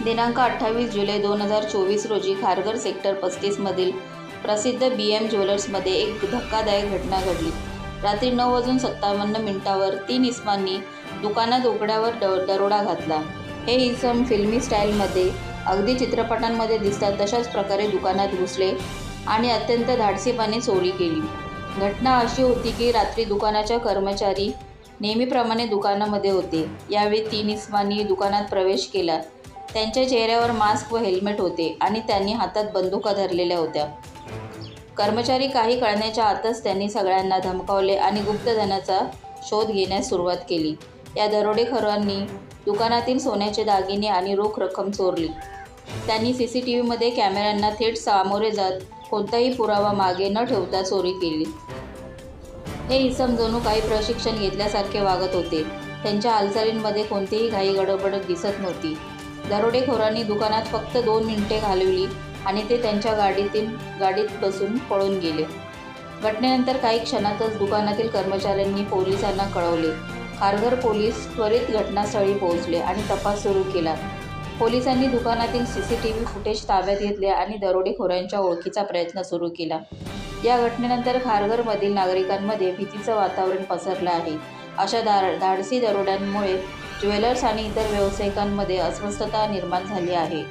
दिनांक 28 जुलै 2024 रोजी खारघर सेक्टर 35मधील प्रसिद्ध BM ज्वेलर्समध्ये एक धक्कादायक घटना घडली. रात्री 9:57 3 इसमांनी दुकानात उघड्यावर दरोडा घातला. हे इसम फिल्मी स्टाईलमध्ये अगदी चित्रपटांमध्ये दिसतात तशाच प्रकारे दुकानात घुसले आणि अत्यंत धाडसीपणे चोरी केली. घटना अशी होती की रात्री दुकानाच्या कर्मचारी नेहमीप्रमाणे दुकानामध्ये होते. यावेळी 3 इसमांनी दुकानात प्रवेश केला. त्यांच्या चेहऱ्यावर मास्क व हेल्मेट होते आणि त्यांनी हातात बंदुका धरलेल्या होत्या. कर्मचारी काही कळण्याच्या आतच त्यांनी सगळ्यांना धमकावले आणि गुप्तधनाचा शोध घेण्यास सुरुवात केली. या दरोडेखोरांनी दुकानातील सोन्याचे दागिने आणि रोख रक्कम चोरली. त्यांनी CCTVमध्ये कॅमेऱ्यांना थेट सामोरे जात कोणताही पुरावा मागे न ठेवता चोरी केली. हे इसम जणू काही प्रशिक्षण घेतल्यासारखे वागत होते. त्यांच्या हालचालींमध्ये कोणतीही घाई गडबड दिसत नव्हती. दरोडेखोरांनी दुकानात फक्त 2 मिनिटे घालवली आणि ते त्यांच्या गाडीत बसून पळून गेले. घटनेनंतर काही क्षणातच दुकानातील कर्मचाऱ्यांनी पोलिसांना कळवले. खारघर पोलीस त्वरित घटनास्थळी पोहोचले आणि तपास सुरू केला. पोलिसांनी दुकानातील CCTV फुटेज ताब्यात घेतले आणि दरोडेखोरांच्या ओळखीचा प्रयत्न सुरू केला. या घटनेनंतर खारघरमधील नागरिकांमध्ये भीतीचं वातावरण पसरलं आहे. अशा धाडसी दरोड्यांमुळे ज्वेलर्स आणि इतर व्यावसायिकांमध्ये अस्वस्थता निर्माण झाली आहे.